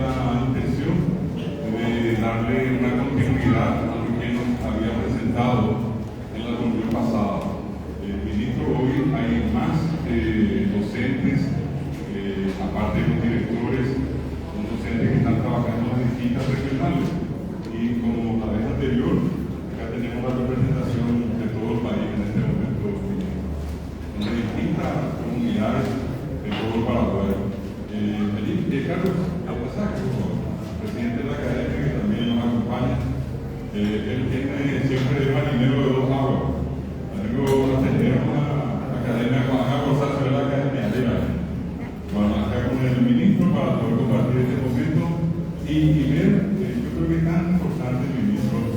la intención de darle una continuidad a lo que nos había presentado en la reunión pasada. Ministro, hoy hay más docentes, aparte de los directores, son docentes que están trabajando en las distintas regionales. Y como la vez anterior, acá tenemos la representación de todo el país en este momento, en las distintas comunidades de todo el Paraguay. Carlos, al pasaje, presidente de la academia, que también nos acompaña, él tiene siempre marinero de dos aguas. Vengo a tener una academia, a gozar sobre la academia de la. Bueno, acá con el ministro para poder compartir este momento y ver, yo creo que es tan importante, ministro,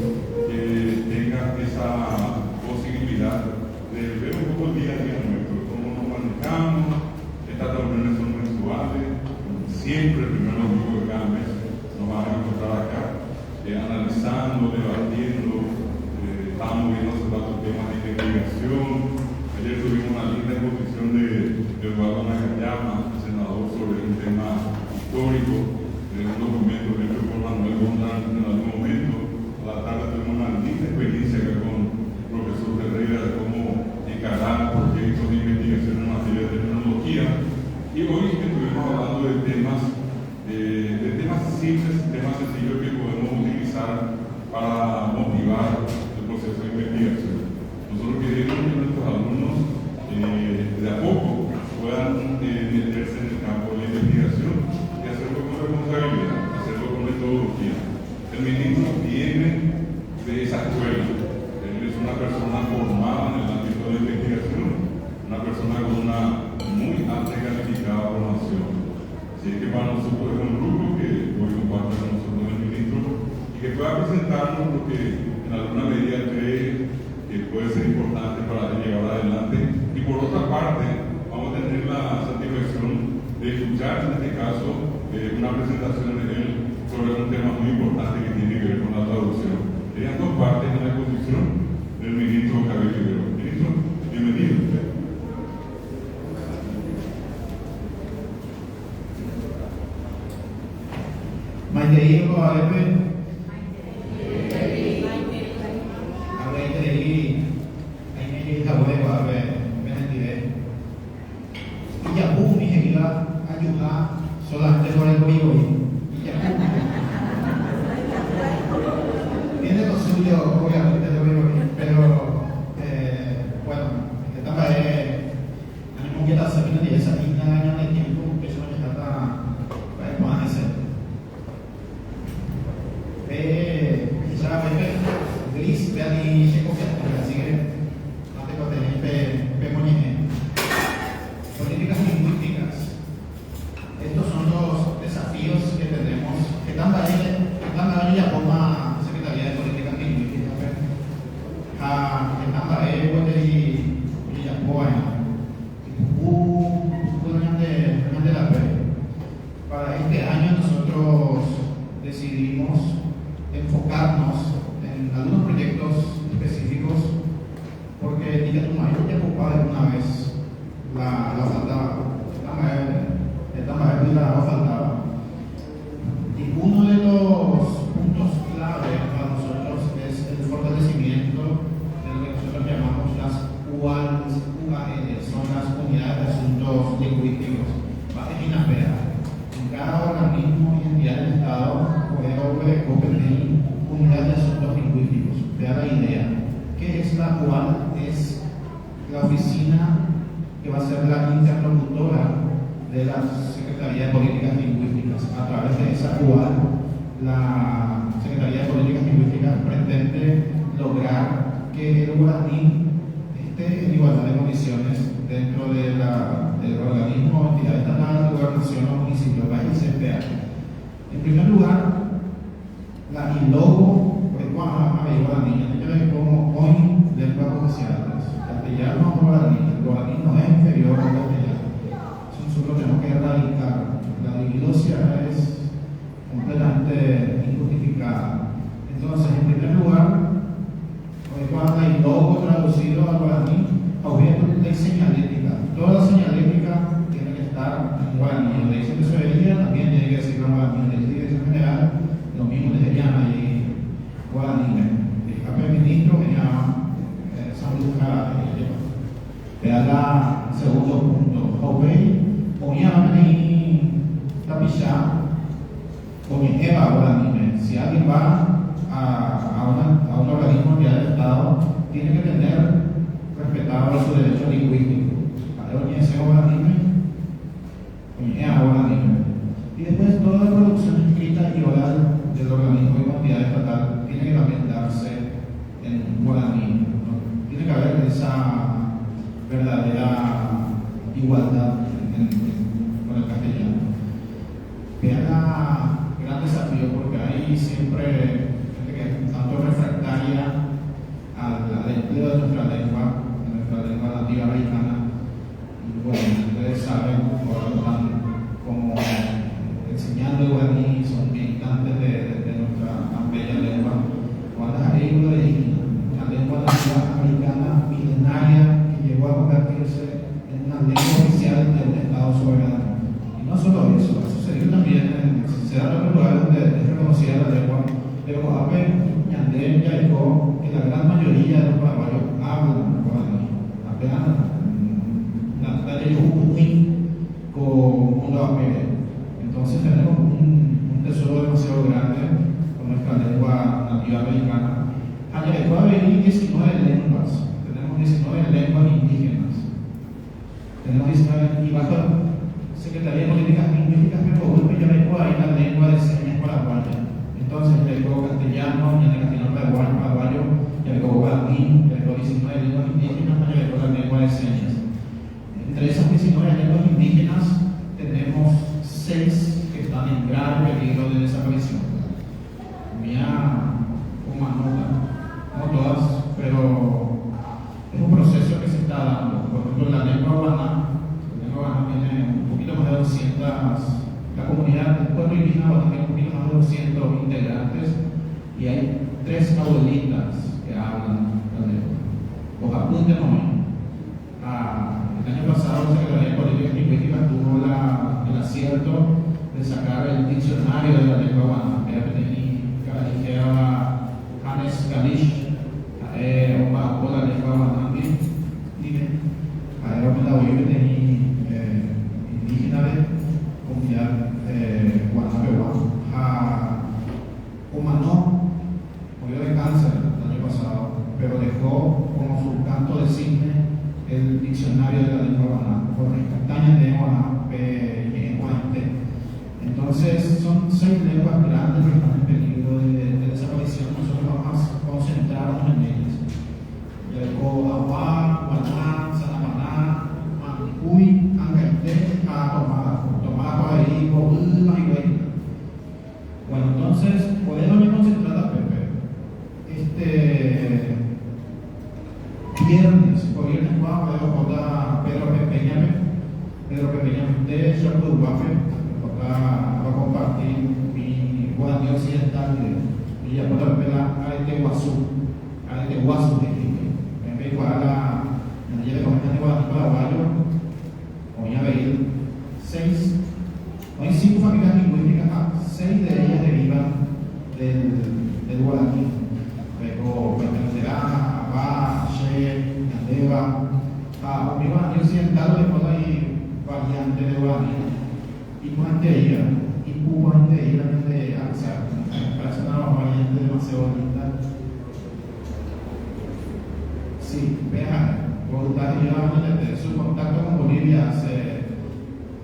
que tenga esa posibilidad de ver un poco el día a día nuestro, cómo nos manejamos. Estas reuniones son mensuales. Siempre el primer domingo de cada mes nos van a encontrar acá, analizando, debatiendo, estamos viendo otros temas de investigación. Ayer tuvimos una linda exposición de Eduardo Nagayama, senador, sobre un tema histórico, de un documento hecho por Manuel Bondán en algún momento. A la tarde tuvimos una linda experiencia acá con el profesor Ferreira de cómo encarar proyectos de investigación en materia de tecnología. Y hoy estuvimos hablando de temas simples, temas sencillos que podemos utilizar para motivar el proceso de investigación. Nosotros queremos que nuestros alumnos de a poco puedan meterse en el campo de la investigación y hacerlo con responsabilidad, hacerlo con metodología. El ministro viene de esa escuela. Él es una persona formada en el ámbito de la investigación, una persona con una muy alta y calificada formación. Así que para nosotros es un grupo que hoy comparte con nosotros el ministro y que pueda presentarnos lo que en alguna medida cree que puede ser importante para llevar adelante. Y por otra parte, vamos a tener la satisfacción de escuchar en este caso una presentación de él sobre un tema muy importante que tiene que ver con la traducción. Serían dos partes de la exposición del ministro Javier Rivero. Ministro, bienvenido. Maiteri ko abe ini kawe ko abe benedire iya bu mi hegila ayuha solamente por el hoy iya tiene lo suyo obviamente lo veo pero bueno esta vez animo que está saliendo de esa línea de tiempo que eso ya está para hacer gris dari Czechoslovaquia, así que no tengo que tener políticas lingüísticas. Estos son los desafíos que tenemos, que también ya forma Secretaría de Políticas Lingüísticas. Que también puede ya para este año nosotros decidimos enfocarnos en algunos proyectos específicos porque Diga tu Mayor ya ocupaba una vez la faltaba, esta mayor la faltaba. Y uno de los puntos clave para nosotros es el fortalecimiento de lo que nosotros llamamos las UAL, son las unidades de asuntos lingüísticos. En cada organismo y entidad del Estado puede competir unidad de asuntos lingüísticos. Vea la idea. ¿Qué es la UAL? Es la oficina que va a ser la interlocutora de la Secretaría de Políticas Lingüísticas. A través de esa UAL, la Secretaría de Políticas Lingüísticas pretende lograr que el guaraní esté en igualdad de condiciones dentro del organismo, entidad estatal, gobernación o municipio, país, etc. En primer lugar, el logo, pues, como hoy lengua oficial, castellano o guaraní. El guaraní no es inferior al castellano. Nosotros tenemos que erradicar. La dividocia es completamente injustificada. Entonces, en primer lugar, cuando hay logo traducido al guaraní, obviamente hay señalética. Toda la señalética tiene que estar en guaraní. Donde dice tesorería, también tiene que decir en guaraní. Donde dice la segundo punto. Obey, obviamente, tapizar, con Eva ahora mismo. Si alguien va a un organismo que ha Estado, tiene que tener respetado su derecho lingüístico. Para ese organismo, ahora mismo. Y después toda la producción escrita y oral del organismo y entidad estatal tiene que también darse en guaraní, ¿no? Tiene que haber esa verdadera igualdad con el castellano. Vean el gran desafío, porque hay siempre gente que es tanto refractaria al empleo de nuestra lengua nativa americana. Y bueno, ustedes saben, ahora están como enseñando el guaraní, son militantes de nuestra tan bella lengua. Cuando hay una lengua nativa americana milenaria que llegó a convertirse en una lengua oficial de un Estado soberano. Y no solo eso, ha sucedido también se da en otros lugares donde es reconocida la lengua, pero Ñandé ya dijo que la gran mayoría de los paraguayos hablan guaraní. Apenas la ley con mundo apere. Entonces tenemos un tesoro demasiado grande con nuestra lengua nativa americana. Allá va a venir 19 lenguas. Tenemos 19 lenguas indígenas. Tenemos 19 y bajo Secretaría de Políticas Lingüísticas me preocupa ya vengo ahí la lengua de señas paraguaya. Entonces vengo castellano, ya castellano paraguayo, ya vengo guaraní, ya vengo 19 lenguas indígenas, ya vengo la lengua de señas. Entre esas 19 lenguas indígenas tenemos 6 que están en grave peligro de desaparición. Mía, no todas, pero es un proceso que se está dando. Por ejemplo, la lengua guaná tiene un poquito más de 200, la comunidad del pueblo indígena guaná tiene un poquito más de 200 integrantes y hay 3 abuelitas que hablan la lengua. Los apuntes no. El año pasado la Secretaría de Políticas Lingüísticas tuvo el acierto de sacar el diccionario de la lengua guaná. Hannes Galish, o la lengua guaná, indígena de comunidad guaná, Humanó murió de cáncer el año pasado, pero dejó como su canto de cisne el diccionario de la lengua guaná, por las castañas de guaná, entonces son 6 lenguas grandes que están en peligro de desaparición. Nosotros vamos a concentrarnos en ellas. Agua, Guaná, Sanamaná, Mancuy, Angaité, Tomada, Guadirico, Ulma y Huayna. Bueno, entonces podemos concentrar a Pepe. Viernes va a Pedro Pepeñame de Chapuduape. Va a compartir mi guaraní occidental de Villa Potapela a Guazú de Quique. En vez de la Nadia de Comunidad de Guaraní Paraguayo, hoy a ver 6, hay 5 familias lingüísticas, 6 de ellas derivan del guaraní. Luego pertenecerá a Abá, Che, Nandeva, a mi guaraní occidental, después hay variantes de guaraní. Y Cuanteira, y Cuanteira de Axar, parece una variante demasiado linda. Sí, vean, voluntario, su contacto con Bolivia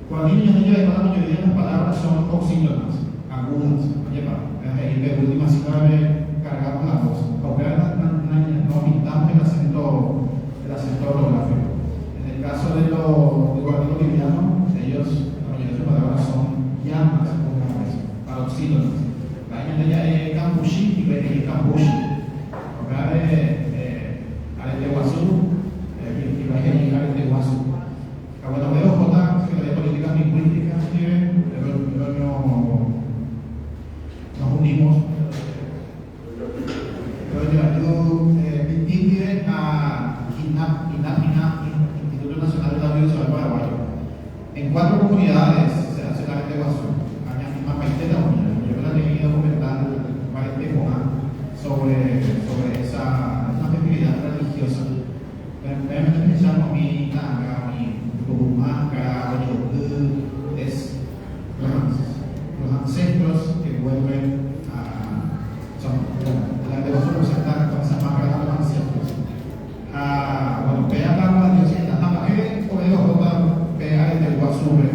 cuando niños la mayoría de las palabras son oxítonas, agudas, y de última sílabe cargamos la voz. No pintamos el acento orográfico. En el caso de los guaraní bolivianos, ellos palabras son llamas paroxítonas. La gente ya es cambushi y ve cambushi. Acá de Guazú y va a llegar de Guazú. Cuando veo J, Secretaría de Políticas Lingüísticas, pero nos unimos. Yo pide a Instituto Nacional de Audiovisual Paraguayo. En 4 comunidades se hace la gente Guazú. Allá misma Paité también. Yo la tenía documental sobre esa festividad religiosa. Realmente utilizamos mi tanga, mi tubumaca, es los ancestros que vuelven a. La de los representan con esa marca de los ancestros. Bueno, pega la Dios y la tama que podemos pegar el guasure,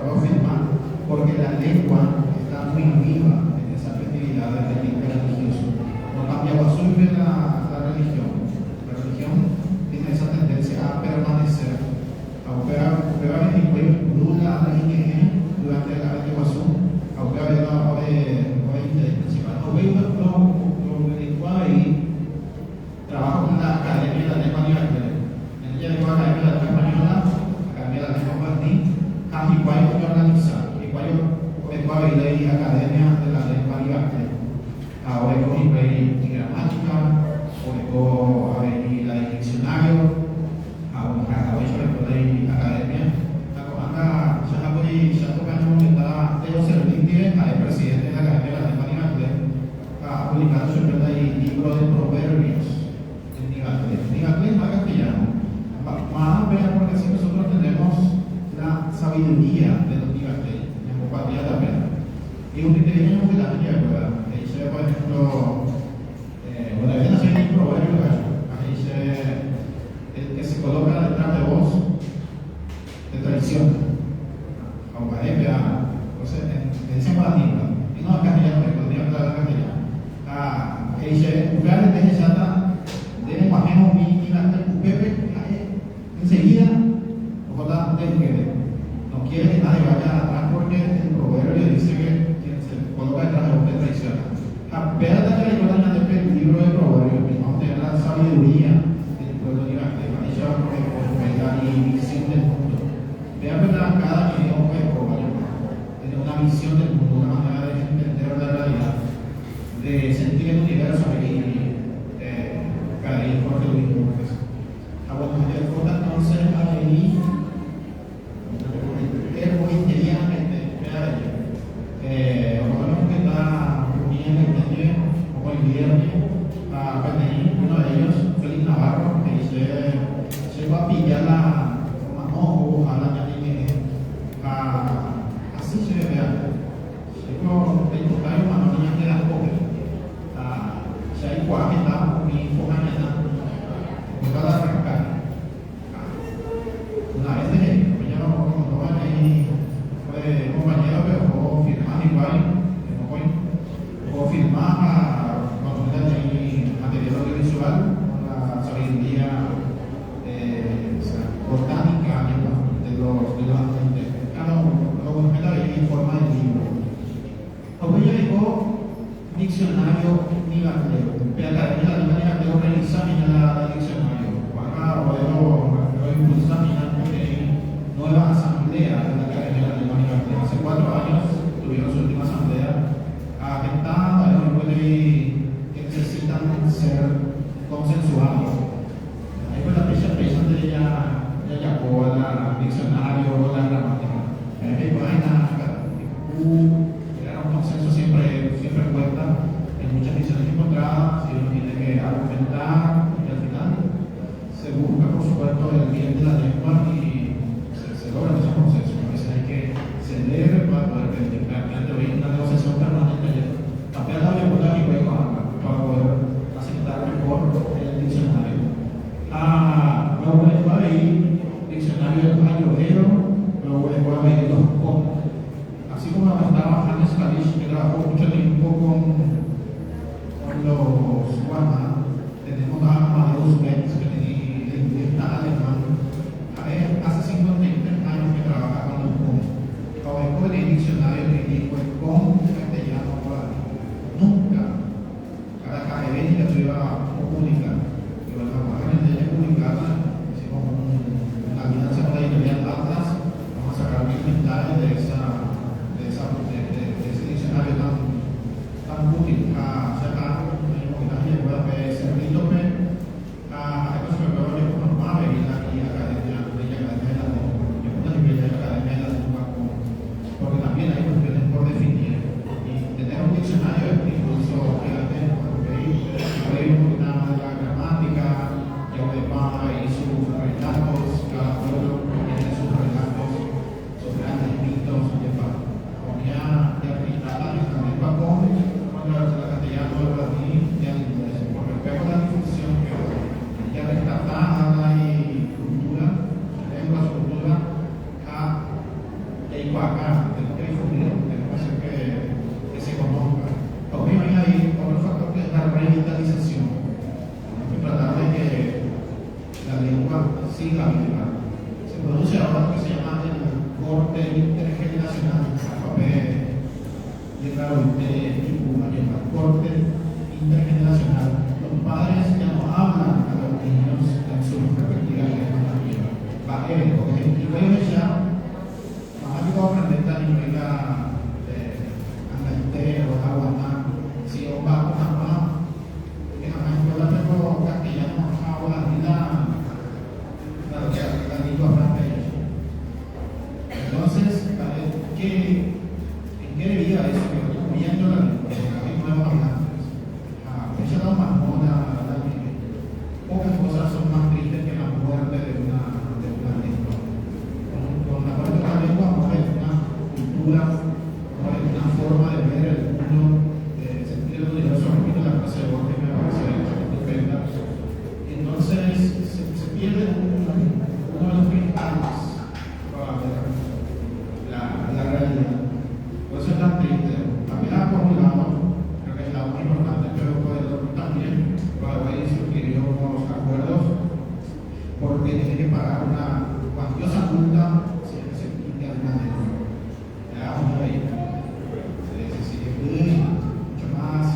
lo firman, porque la lengua está muy viva en esa festividad del día religioso. No cambia guasure la religión. La religión tiene esa tendencia a permanecer. A operar en el cuello durante la higiene, durante la de guasú, a operar el interés principal. Lo ahí trabajo con la Academia de la Lengua Universal. En ella llegó a la Academia de la Lengua Española, Academia de la Lengua Martín, y cuál organiza, y cuál es la Academia de la Lengua Universal. Ahora con y gramática, o la diccionario, ahora con la Academia. Ya tocamos Teo Cerviti, el presidente de la Academia de la Lengua Universal, ha publicado su libro de proverbios en nigatlés más castellano. Más ver porque si nosotros tenemos la sabiduría de los nigatlés, en compatía también. Y un criterio que también ¿verdad? Dice, por ejemplo, bueno, hay una serie de proverbios, dice, el que se coloca detrás de vos, te traiciona. Aunque entonces, en ese paradigma, y no en castellano, pero podría hablar en castellano. Que dice, ustedes desde Santa, deben más o menos mi pepe, enseguida, no quiere que nadie vaya atrás porque el proverbio dice que quien se coloca detrás de usted traiciona. Verdad que recuerdan el libro de proverbios, que vamos a tener la sabiduría del pueblo de Israel, y visión del mundo. Vean verdad cada que digamos que tiene una visión del mundo, una manera de entender la realidad, de sentir el universo y cada día porque lo mismo. Bueno, el corta entonces ahí es muy inteligentemente, lo que está bien entendido, como el viernes, uno de ellos, Félix Navarro, que dice, se va a pillar la mano, ojalá que así se ve, llegó el total mano niña que la coge, si hay cuatro que está muy focada cada arrancar. Una vez de compañero como no ahí fue compañero pero puedo firmar igual puedo firmar cuando tenga material audiovisual con la sabiduría botánica de los agentes. Lo que ahí en forma de libro. Luego ya llegó diccionario nigatleo. La Academia de la Lengua Nigatleo realiza el diccionario. Lo impulsa nueva asamblea de la Academia de la Lengua Nigatleo. Hace 4 años tuvieron su última asamblea. Afectada a los que necesitan ser consensuados. Ahí fue la fecha donde ella llamó al diccionario, la gramática. Era un consenso siempre cuesta. Hay muchas visiones encontradas y uno tiene que argumentar y al final se busca por supuesto el bien de la lengua y se logra ese proceso. A veces hay que ceder para poder practicar. Hoy una negociación permanente cambiar la lengua y para poder aceptar mejor el diccionario. Luego después ahí diccionario del ayodero, luego después ahí los cómo. Así como estaba Hannes Kalisch, que trabajó mucho tiempo con los Guamas, tenemos a Amadeus Benz, que está alemán. Hace 53 años que trabaja con los COM. Trabajó en el diccionario trilingüe con castellano nunca. Cada academia estudiaba pública. Y bueno, vamos a tener publicada, hicimos una alianza con la editorial Atlas, vamos a sacar un inventario de ese diccionario tan útil. Porque también hay cuestiones por definir y tener un diccionario incluso hay una de la gramática. sigla militar. Se produce ahora lo que se llama el corte intergeneracional, papel de claro, el corte intergeneracional. Los padres ya no hablan a los niños en su respectiva lengua nativa. Y luego ya, más que aprender también o aguantar, si yo bajo una mano, que en la escuela tengo castellano, ahora la lengua francesa. Entonces, ¿en qué debía eso? Viendo la lengua, que nuevos hablantes. Ella da más moda, pocas cosas son más tristes que la muerte de una lengua. Con la muerte de la lengua muere una cultura, una forma de ver el mundo, sentir el universo. Repito la frase de Borges, me parece estupenda. Entonces se pierde uno de los cristales para ver la realidad. Por eso es tan triste. También por un lado, creo que es la más importante, pero por el otro también, Paraguay suscribió unos acuerdos porque tiene que pagar una cuantiosa multa si se quita de una lengua. Ya, uno ahí. Mucho más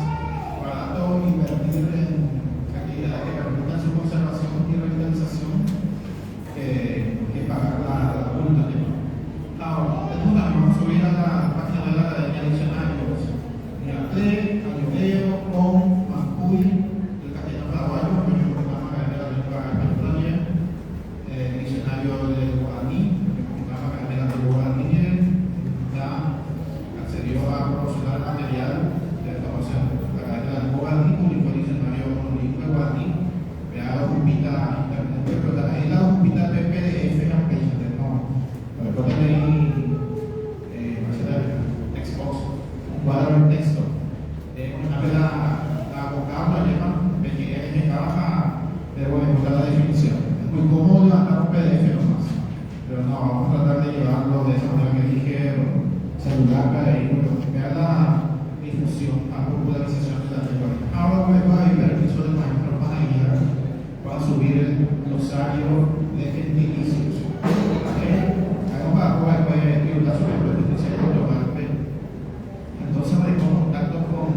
barato invertir en actividades que permitan su conservación y revitalización que pagar la multa. Ahora, vamos a subir a la página de la Academia de Diccionarios. Mirate, ayudeo, con, mancuy, el castellano paraguayo, que es un programa de la lengua española, diccionario del guaraní, que es un programa de la guaraní, ya accedió a proporcionar material de información. La Academia del Guaraní publicó el diccionario monolingüe guaraní, creado con pita internet, pero ahí la pita PDF es la page, no. Después tenéis Xbox, un cuadro de texto. Una vez la vocabla llama, me trabaja, pero bueno, buscar la definición. Es muy cómodo levantar un PDF nomás, pero no, vamos a tratar de llevarlo de esa manera que dije, celular para ir, ver la difusión, la popularización de la lengua. Ahora luego hay permiso del maestro para guiar, para subir el glosario de gentilicios. Entonces me pongo en contacto con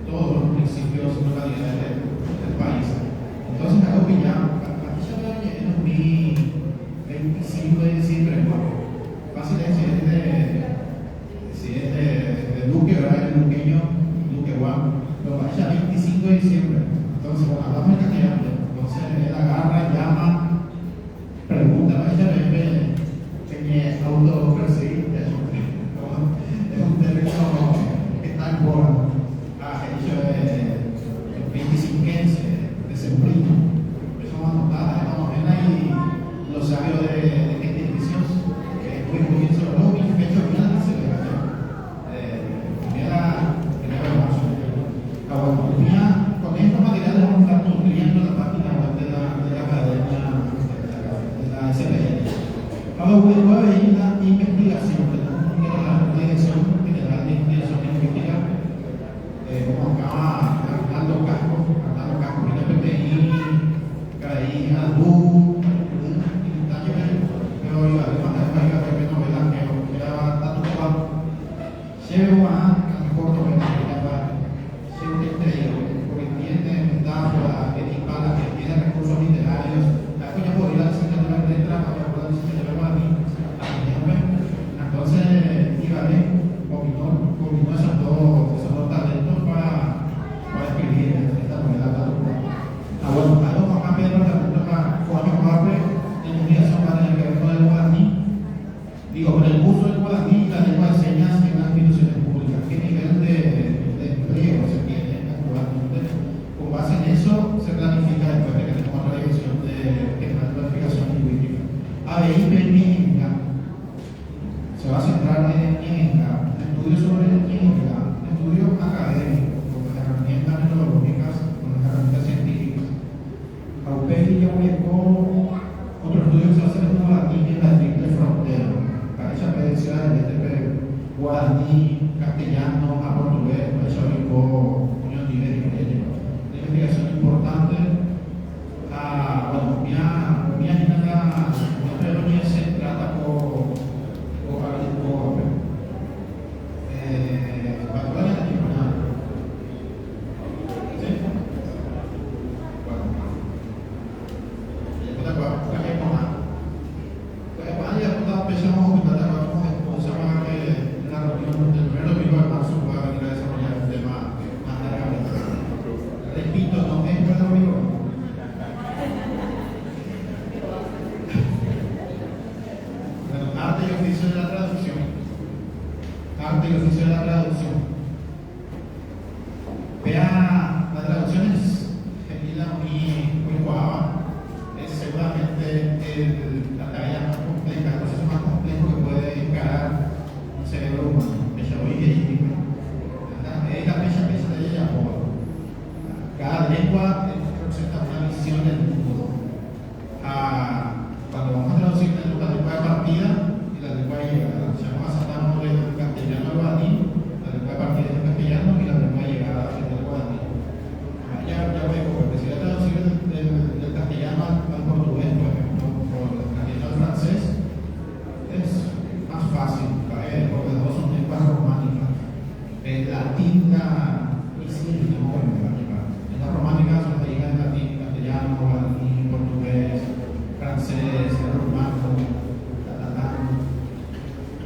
todos los municipios y localidades del país. Entonces me hago pillar, aquí ya me en 2025 de diciembre, fácil si es de Duque, ¿verdad? El duqueño, Duque Juan, pero para allá 25 de diciembre. Entonces, bueno, hablamos en castellano. Entonces él agarra, llama, pregunta, ella me tenía auto perseguir, es un derecho que está en boga. Hecho el 25 de sembrino. Eso vamos a anotar, vamos a ver ahí los sabios de gentilicios, que es muy bien sobre todo, bien fecha final de celebración. Primera de marzo. Con estos materiales vamos a estar nutriendo la página web de la academia de la SPL. Ahora luego hay una investigación de la Dirección General de Investigación Lingüística, como acá Arnaldo Casco, viene PPI, caí Albu, pero yo además de novela que era tanto trabajo, llevo a corto porque tiene metáfora, equipara, que tiene recursos literarios, la coña podría decir que no es letra, para decir que no es entonces, combinó esos dos talentos para escribir esta novela. Bueno, algo con más Pedro, la pregunta Juan en investigación para el gobierno del guaraní, con el uso del guaraní y la lengua de señas en las instituciones públicas. ¿Qué nivel de empleo se tiene actualmente? Con base en eso se planifica después de que tenemos la Dirección de Planificación Lingüística. ABI se va a centrar en estudios sobre estudios académicos, con las herramientas metodológicas, con las herramientas científicas. Auperi ya publicó otro estudio que se va a hacer en guaraní en la triple frontera, para esa predicción de guaraní, castellano, a portugués, para eso publicó Unión Ibérica. Una investigación importante. Bueno, mira arte y oficio de la traducción. Vea, la traducción es genila muy guapa, es seguramente la tarea más compleja, el proceso más complejo que puede encarar un cerebro humano. Es la pecha de ella. Cada lengua representa una visión del mundo. Cuando vamos a traducir la lengua de partida y la lengua de llegada, ya vamos a saltar del castellano al guaraní, la lengua de partida es el castellano y la lengua de llegada es el guaraní. Ya voy a porque si voy a traducir del castellano al portugués, por ejemplo, o del castellano al francés, es más fácil, porque los dos son lenguas románicas. El latín, las románicas son en latín, castellano, guaraní, portugués, francés, rumano, catalán,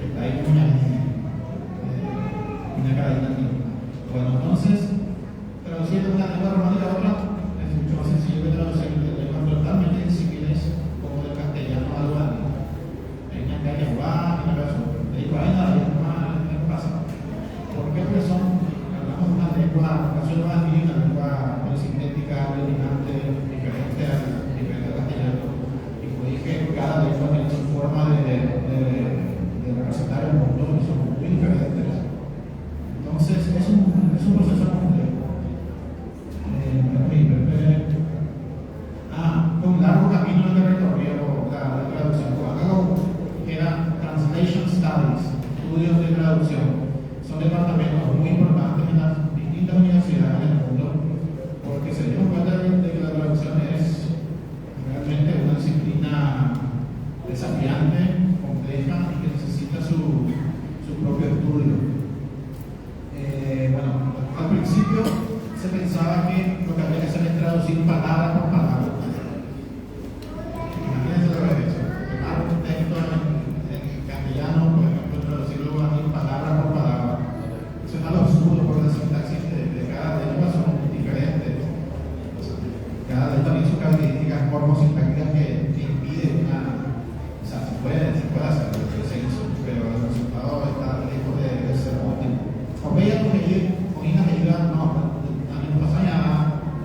está ahí una cadena aquí. Bueno, entonces, traducir de una lengua románica a otra es mucho más sencillo que traducir de lenguas totalmente disímiles como del castellano al guaraní. Hay una calle guaraní, una cosa, de ahí no pasa. ¿Por qué? Porque hablamos de una lengua, en el caso del guaraní, una lengua polisinética, dominante, diferente al castellano. Y como dije, cada lengua tiene su forma de representar el mundo y son muy diferentes. Entonces, es un proceso complejo. Fue un largo camino de recorrido la traducción. Algo que era Translation Studies, estudios de traducción. Son departamentos muy importantes en las distintas universidades del mundo porque se dieron cuenta de que la traducción es realmente una disciplina desafiante, compleja y que necesita su propio estudio. Bueno, al principio se pensaba que lo que había que hacer es traducir palabra por palabra. Imagínense lo que es eso. Tomar un texto en castellano, por ejemplo, traducirlo palabra por palabra. Eso es algo absurdo porque las sintaxis de cada lengua son diferentes. Cada lengua tiene sus características morfosintácticas que impiden o sea, se puede hacer lo que se hizo, pero el resultado está lejos de ser óptimo. O veía con las ayudas, no, la lengua pasa ya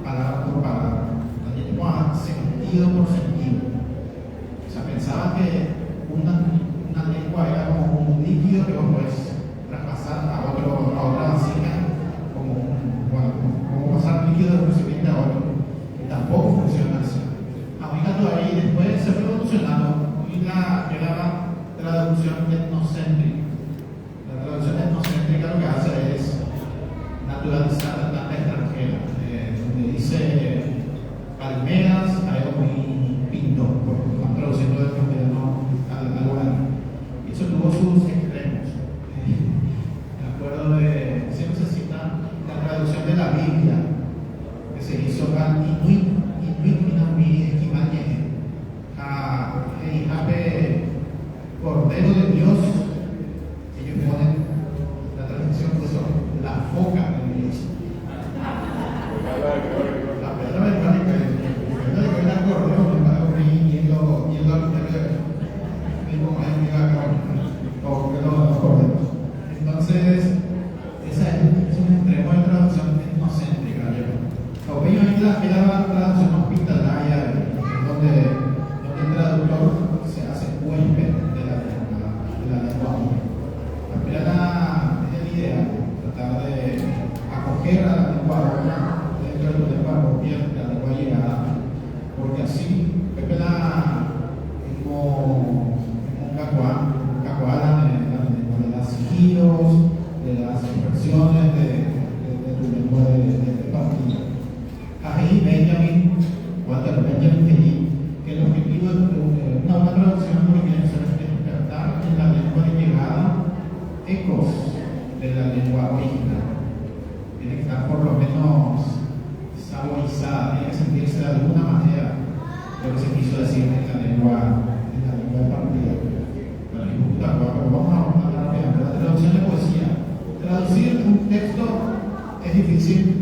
palabra por palabra, la lengua sentido por sentido. O sea, pensaba que una lengua era como un líquido que vos podés traspasar a otra vasija, como pasar líquido de un recipiente a otro. Y tampoco funciona así. Todavía y después se fue evolucionando y quedaba traducción etnocéntrica. La traducción etnocéntrica lo que hace es naturalizar la planta extranjera, donde dice palmeras, hay algo muy pinto, porque están traduciendo del castellano al guaraní. Y eso tuvo sus extremos. Me acuerdo de, siempre se cita la traducción de la Biblia, que se hizo al Inuit Minamí Esquimañe, a Heijape, Cordero de Dios. Ellos ponen la traducción que son la foca de Dios. La pedra mecánica es la cordero, me parece que yendo los corderos. Entonces, ese es un extremo de traducción etnocéntrica. Lo que yo era la traducción hospitalaria, donde el traductor se hace huésped de la lengua. La primera idea, tratar de acoger a la lengua dentro de tu lengua propia, la lengua llegada, porque así, como un cacuala de los giros, de las expresiones de tu lengua de partida. Ahí Benjamin, Walter Benjamin, que el objetivo de una traducción lo que quiere hacer es despertar en la lengua de llegada ecos de la lengua original. Tiene que estar por lo menos saborizada, tiene que sentirse de alguna manera lo que se quiso decir en la lengua de partida. Pero vamos a hablar de la traducción de poesía. Traducir un texto es difícil.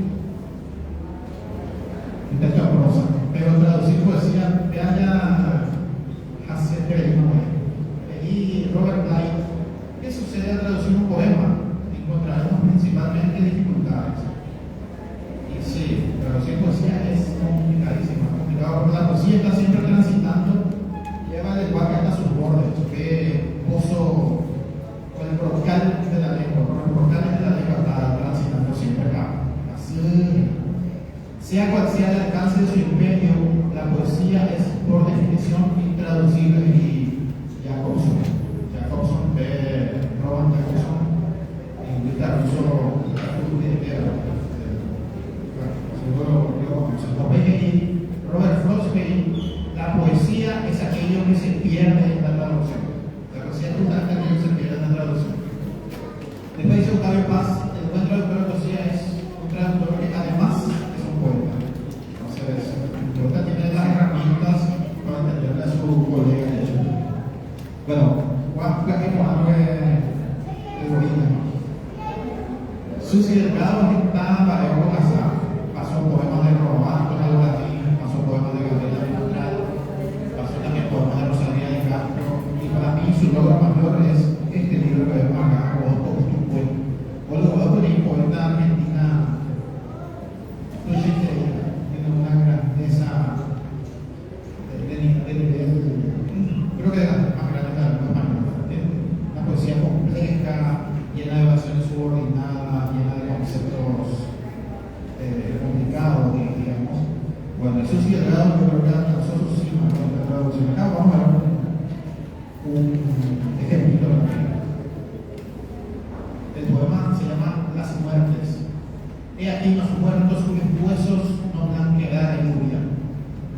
Texto de prosa, pero traducir poesía, vean ya Hasse Perelman y Robert Bly. ¿Qué sucede al traducir un poema? tiene dificultades. Y sí, pero sí, poesía es complicadísima, complicado, porque la poesía está siempre transitando, lleva el lenguaje hasta sus bordes, que pozo con el brocal de la lengua, con los brocales de la lengua está transitando siempre acá. Así, sea cual sea el alcance de su imperio, la poesía es por definición intraducible. Y Jacobson, Robert Jacobson, lingüista ruso, Robert Frostbein, la poesía es aquello que se pierde en la traducción. La poesía es justamente aquello que se pierde en la traducción. Después dice Octavio Paz, el buen traductor de poesía es un traductor que además es un poeta. Entonces, el poeta tiene las herramientas para entenderle a su colega. Bueno, Juan Susi Delgado está para pasó poemas de Roberto de Latín, pasó poemas de Gabriela Mistral, pasó también poemas de Rosalía de Castro, y para mí su logro mayor es este libro que vemos acá, Odo Odo, poeta argentina, tiene una grandeza de nivel, creo que de las más grandes de la española. Una poesía compleja, llena de oraciones subordinadas, llena de conceptos complicados, digamos. Bueno, eso sí, el grado que creo que alcanzó su cima con la traducción. Acá vamos a ver un ejemplo. El poema se llama Las muertes. He aquí los muertos cuyos huesos no blanqueará la lluvia.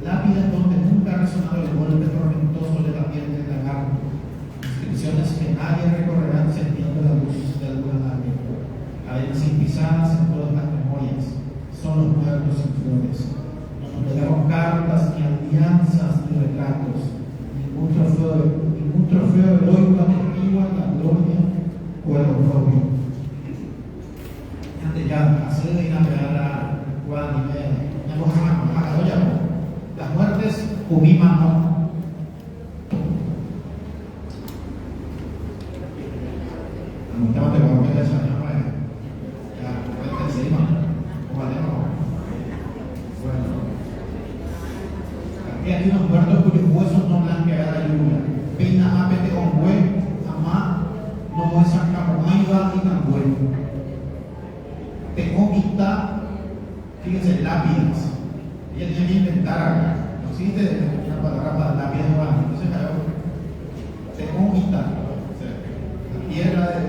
Lápidas donde nunca ha resonado el golpe tormentoso de la piel del lagarto. Inscripciones que nadie recorrerá encendiendo la luz de alguna lágrima. Arenas pisadas en todas las memorias. Son los muertos sin flores. No nos legaron cartas, ni alianzas, ni retratos. Ningún trofeo heroico atestigua la gloria o el oprobio. Antes ya, hace de inapear las muertes Kumimano. Estamos de volver a esa llama, ya, encima, bueno, aquí hay unos muertos cuyos huesos no blanqueará la lluvia. Peina apete ongue, amá, no muestran camomaiba y cangüe. Te omita, fíjense, lápidas. Ella tiene que inventar acá. No existe una palabra para lápidas de baño. Entonces, claro, te omita. La tierra del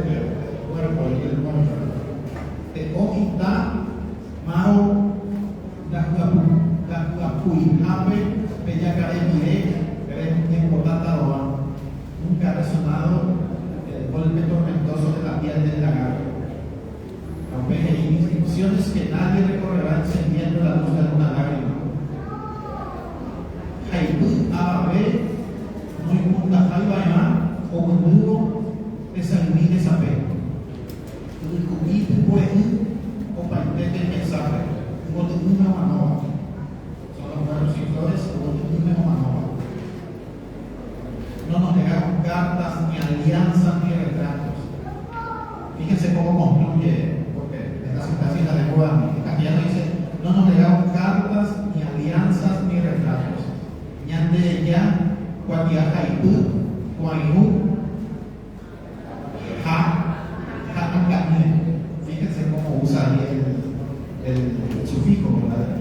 cuerpo, del muerto. Te omita, mao, la cuijape, bellacaré, miré, en Botatadora. Nunca ha resonado el golpe tormentoso de la piel del lagarto. Inscripciones que nadie recorrerá encendiendo la luz de alguna lágrima. Haibú, Ababe, muy munda, Haibaya, o Munudo, Desalmí, Desapego. Uy, o Paitete, Mensaje, o de una manoa. Son los muertos sin flores, o de una manoa. No nos negaron cartas, ni alianzas, ni retratos. Fíjense cómo concluye. Casi la lengua castellana dice: no nos negaron cartas, ni alianzas, ni retratos. Ñande ya, cuatia haipú, cuainú, angañé. Fíjense cómo usa ahí el sufijo, ¿verdad?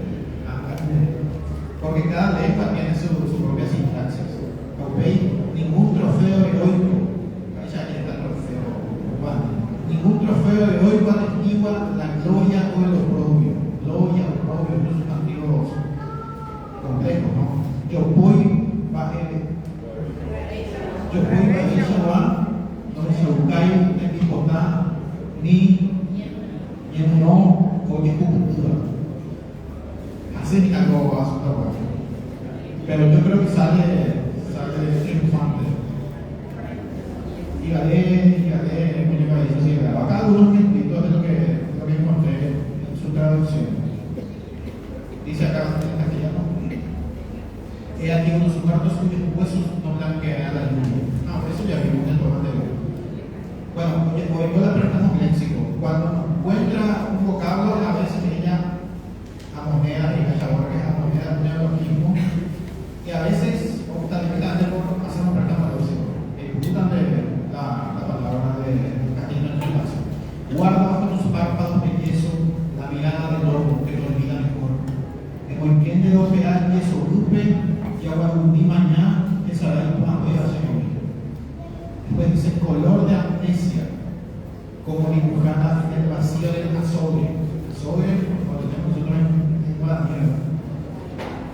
Porque cada lengua tiene su propia sintaxis. Ningún trofeo heroico, ya está el trofeo, ningún trofeo heroico atestigua la gloria o el oprobio. Gloria, oprobio, no son antiguos complejos, ¿no? Yo voy Jehová, no se buscáis en mi potá, ni en no, o Yehuda. Así ni algo a su trabajo. Pero yo creo que sale triunfante. Dígale, mi cabeza, si acá algunos ejemplitos de lo que encontré en su traducción. Dice acá en castellano: he aquí unos muertos cuyos huesos no blanquearán la lluvia. No, eso ya vimos en el poema de hoy. Bueno, hoy la aprendizaje léxico. Cuando encuentra Guarda bajo tus párpados de yeso la mirada del lobo que te olvida mejor. Como el quien de dos pedal yeso rupe y aguardundí mañana que será el cuando ya se me. Después dice color de amnesia, como dibujada en el vacío del azogue. Azogue, cuando tenemos nosotros en la mierda.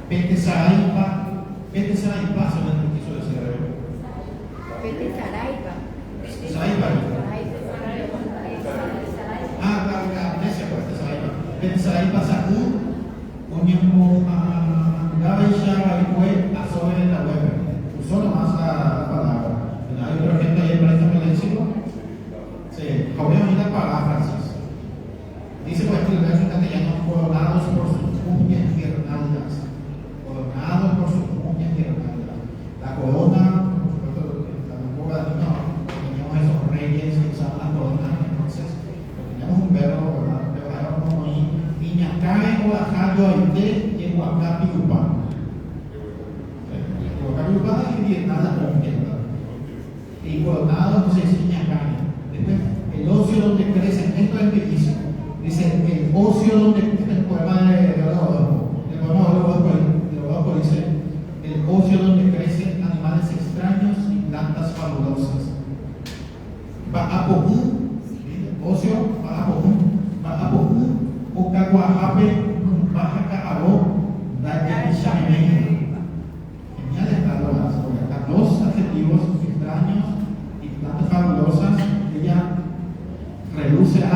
Pete Saraipa sobre el quiso decir. Pete Saraipa. Saraipa. Ah, claro, amnesia, pues, Saraipa. Pete Saraipa sacú, uñamo a Gabecha y fue a sobre la web. Usó nomás la palabra. Hay otra gente ahí para este léxico. Sí, habría una paráfrasis. Dice por ejemplo el verso en castellano, coronados por sus uñas guirnaldas. Coronados por sus uñas guirnaldas. La corona, por supuesto, la boda de no, teníamos esos reyes que usaban la corona, entonces teníamos un verbo, ¿verdad? Pero era como Iñacae o Ajayo Aite y Huacapi Upán. Huacapi Upán es guirnalda con izquierda. Y coronado no se dice Iñacae. Después, el ocio donde crecen, esto es bellísimo. Dice, el ocio donde crecen, el poema de Rodolfo dice, el ocio donde crecen animales extraños y plantas fabulosas. Ba'apogú, ocio, Ba'apogú, Ocaguajape, Bajacaabo, Daya y Shamemei. Genial estas dos adjetivos extraños y plantas fabulosas. Ella reduce a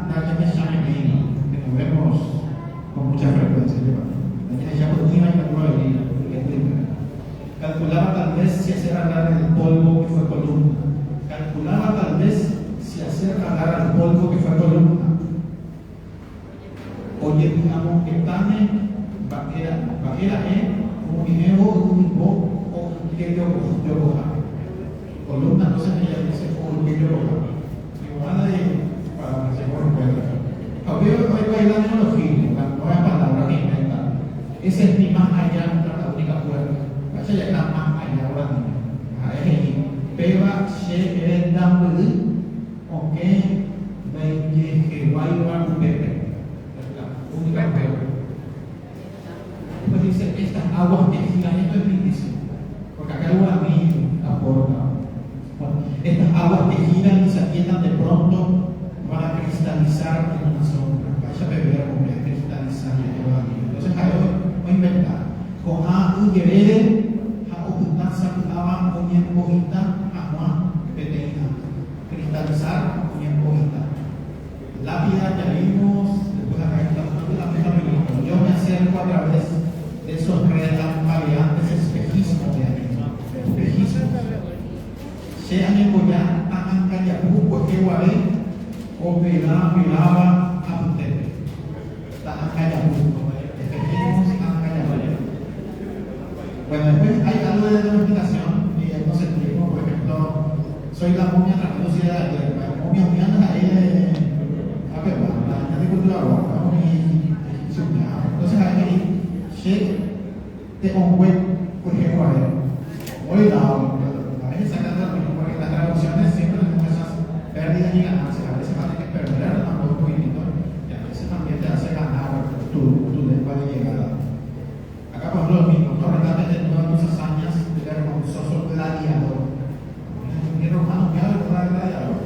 Daya y Shamemei, que nos vemos con mucha frecuencia. Calculaba tal vez si hacer hablar el polvo que fue columna. Calculaba tal vez si hacer hablar al polvo que fue columna. Oye, digamos que tane, bajera, como minero, un bo, o que yo columna, entonces ella dice, o que yo igual para que se pueda ver. Hay la neología, la nueva palabra que inventa. Ese es mi más allá, la única puerta. Esa ya está más allá ahora mismo. Peba, she, el dambuli, ok, veinte, que guayba, pepe. La única puerta. Después dice, estas aguas que giran, esto es lindísimo. Porque acá el guaramí aporta. Bueno, estas aguas que giran y se aquietan de pronto para cristalizar en una sombra. Vaya a beber, hombre, cristalizar en el guaramí. Entonces, voy a inventar. Con A, U, Gebere, A, Ocultar, Saculaba, Onien, Bojita, Agua, Peteína. Cristalizar, Onien, Bojita. Lápida, ya vimos, después acá está la misma película. Yo me acerco a través de esos variantes espejismos de anima. Espejismos. Sean en Goya, Taman, Cayapú, Coquehuaré, o Pelaba, Aputepe. Taman, Cayapú. Bueno, después hay algo de domesticación y hay conceptismo, por ejemplo, soy la momia translúcida de la momia humana ahí de la agricultura roja, entonces hay que de un web, por ejemplo, hoy a veces sacando porque las traducciones siempre tenemos esas pérdidas y ganancias, a veces vas a tener que perder un poquitito y a veces también te hace ganar tu lengua de llegada. Acá, por ejemplo, los retratos de todas tus hazañas del vergonzoso gladiador. Mi romano, ¿qué habla del gladiador?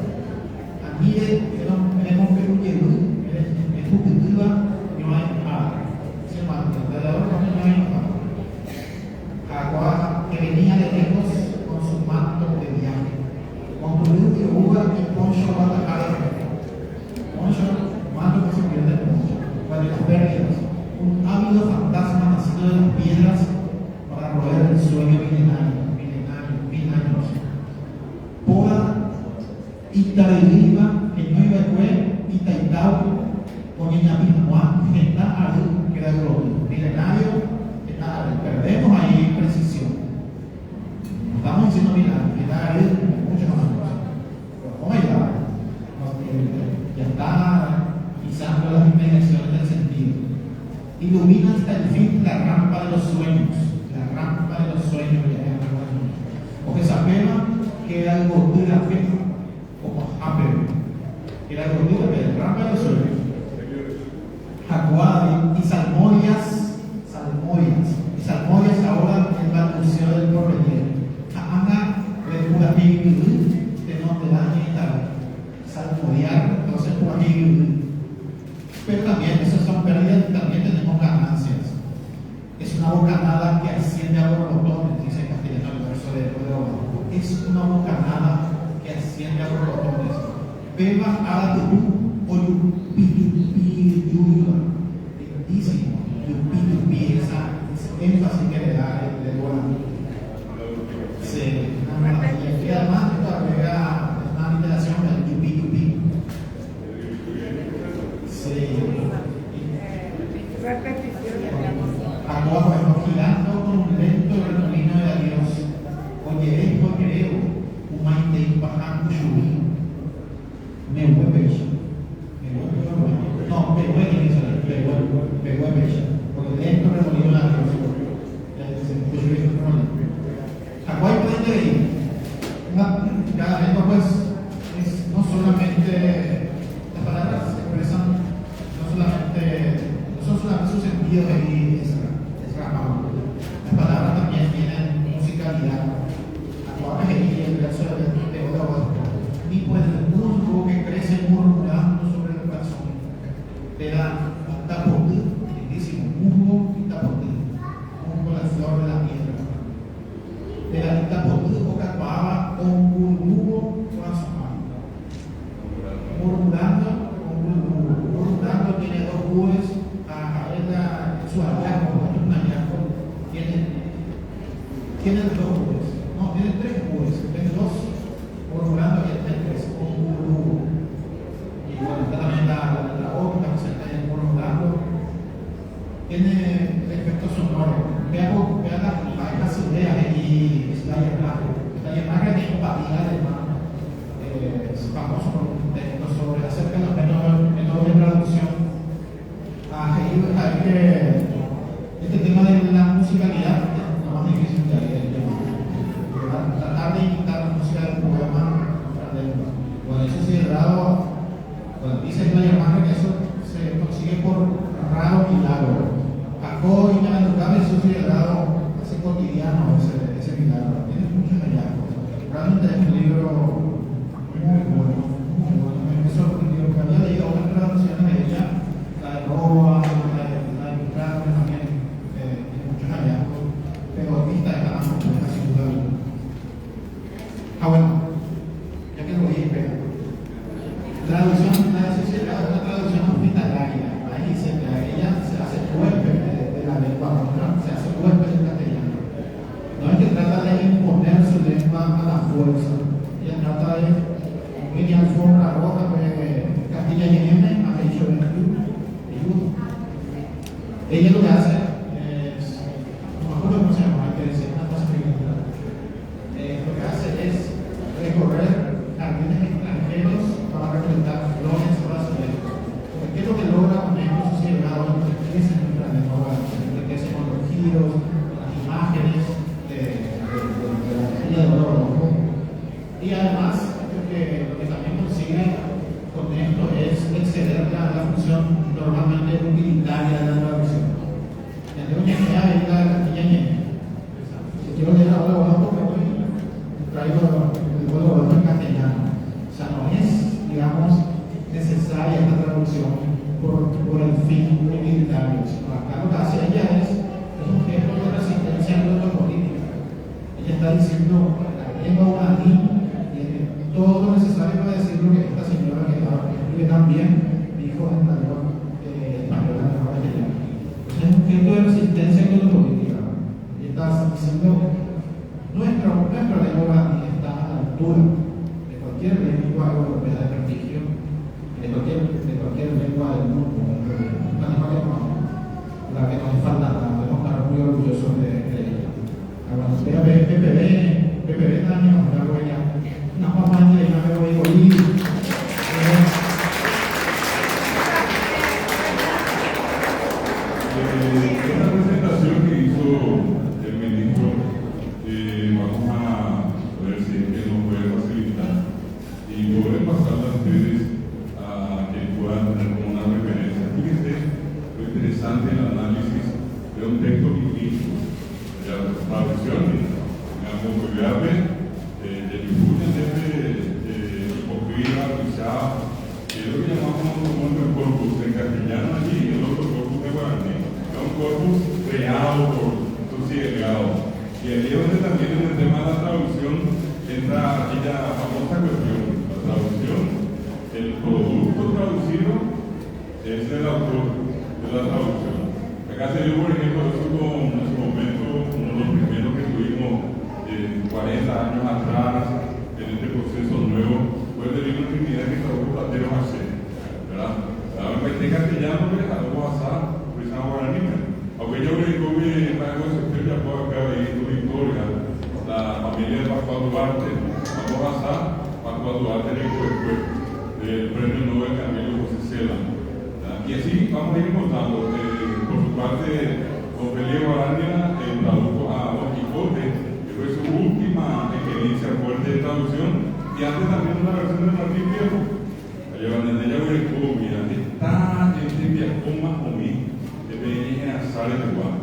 A mí, tenemos que huir, es fugitiva, no hay nada. Es el gladiador no hay nada. Jaguar, que venía de lejos con su manto de viaje. Con tu luz de uva, el poncho va a atacar. Poncho, manto que se pierde el poncho. Para las pérdidas. Un ávido fantasma nacido de las piedras para roer el sueño milenario, mil años. Poa, Itabeliva, Eñoibacue, Itaitau, Oñañapinua, Genta Aru, que era el milenario, perdemos ahí precisión. No estamos diciendo milenario, Genta Aru, mucho más cosas. Pero ¿cómo ya está pisando las inmediaciones del sentido. Ilumina hasta el fin la rampa de los sueños, o que sapema que algo dura fe, como Happel, que que la gordura que derrama el suelo, jaguar y salmodias, y salmodias ahora en la Museo del Porvenir. Ana, de no te dan ni salmodiar, entonces por aquí. Pero también, esas son pérdidas, también tenemos ganancias. Es una bocanada que asciende a los botones, dice castellano el verso de abajo. Es una bocanada que asciende a los botones. Beba a tu yupi, lindísimo, yupi, esa énfasis que le da el Duarte. Sí, una maravilla. Y además, esto agrega una literación del yupi. Sí. Agua, bueno, girando con un lento remolino de adiós. Oye, esto creo, un maite y bajando shubí. Me vuelve ella. No, me vuelve ella. Porque lento remolino de adiós. Agua y puede ir. Cada lengua, pues, es no solamente las palabras se expresan, no son solamente sus sentidos ahí desgramados. Las palabras también tienen musicalidad. Ahora que el verso de Odo, y pues el musgo que crece murmurando sobre el corazón, te da un tapote, lindísimo, musgo y tapote, musgo la flor de la piedra. Te da un tapote o capaba con un musgo corazón. Murmurando tiene dos búes, su hallazgo, un hallazgo, tiene dos búes, no, tiene tres búes, tiene dos, murmurando y tiene tres, un búho. Y bueno, está también la ópera que se está murmurando, tiene efectos sonoros. Vean las ideas y Slayer Maga tiene un papel alemán, es famoso por un texto acerca de los métodos de traducción. Este tema de la musicalidad es lo más difícil que hay. Tratar de imitar la música del poema en otra lengua. Bueno, eso sí es raro. Bueno, dice Slayer Maga que eso se consigue por raro milagro. Jacob y Melanocable, eso sí es raro, hace cotidiano ese milagro. Tiene muchos hallazgos. Realmente es un libro muy bueno. Me sorprendió porque había leído otras traducciones de ella, la de Roa, la de Carmen también, tiene muchos hallazgos, pero esta es la más compleja sin duda alguna. Bueno, ya que lo dije, traducción, una traducción hospitalaria. Ahí dice que ella se hace huésped de la lengua, se hace huésped del castellano. No es que trata de imponer su lengua a la fuerza, ella trata de venir al forma roja de Castilla y Yemen, ha hecho el ayuda. Ella lo que hace es, no me acuerdo cómo se llama, hay que decir una cosa que lo que hace es recorrer jardines extranjeros para recolectar flores brasileñas. Porque ¿qué es lo que logra con esto? Su celebrado enriquece nuestra lengua, enriquece con los giros, con las imágenes de la energía de oro rojo. Y además, lo que también consigue con esto es exceder la función normalmente utilitaria de la traducción. Tenemos que ya venir a la Castilla y Yemen. Si quiero leer ahora abajo, traigo el vuelo en castellano. O sea, no es, digamos, necesaria esta traducción por el fin utilitario, sino acá lo que hace ella es un gesto de resistencia política. Ella está diciendo la lengua guaraní todo lo necesario para decir lo que esta señora que escribe también dijo en la lengua española de la castellana. Es un gesto de resistencia política. Y está diciendo nuestra lengua está a la altura de cualquier lengua europea de prestigio, de cualquier lengua del mundo. La lengua que nos falta, debemos estar muy orgullosos de ella. Ahora, PPB también, una huella. Una mamá de la veo ahí bonita. Esta presentación que hizo el ministro, vamos a ver si es que nos puede facilitar y poder pasarla a ustedes a dado por sus delegados. Y ahí es donde también en el tema de la traducción entra aquella famosa cuestión, la traducción. El producto traducido es el autor de la traducción. Acá se dio, por ejemplo, esto en su momento, uno de los primeros que tuvimos 40 años atrás, en este proceso nuevo, fue el libro Trinidad que tradujo Platero José, ¿verdad? Ahora que castellano, pues, a lo pasar, pues, ahora ni aunque yo creo que algo se ya puedo acá de Victoria, la familia de Pascual Duarte, vamos a pasar, Pascual Duarte después del premio Nobel Camilo José Cela. Y así vamos a ir contando. Por su parte, don Felipe Arándia tradujo a Don Quijote, que fue su última experiencia fuerte de traducción, y antes también una versión de Martín Viejo. Allá en ella voy a mira, está en Viejo más o menos. En azar el igual.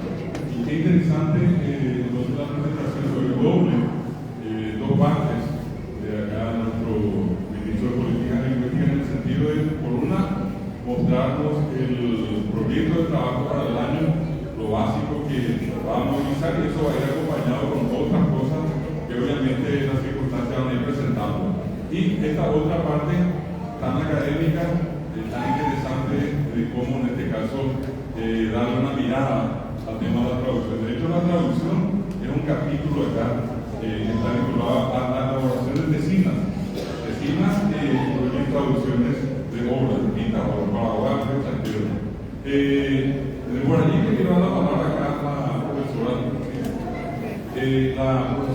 Y qué interesante, entonces la presentación sobre doble, dos partes de acá nuestro ministro de Política Lingüística en el sentido de, por una, mostrarnos el proyecto de trabajo para el año, lo básico que va a movilizar, y eso va a ir acompañado con otras cosas que obviamente las circunstancias van a ir presentando. Y esta otra parte tan académica, tan interesante de cómo en este caso darle una mirada al tema de la traducción. De hecho, la traducción es un capítulo acá que está vinculado a la elaboración de tesinas. Tesinas incluyen traducciones de obras escritas para abogados extranjeros. Por allí que quiero dar la palabra acá a la profesora. La profesora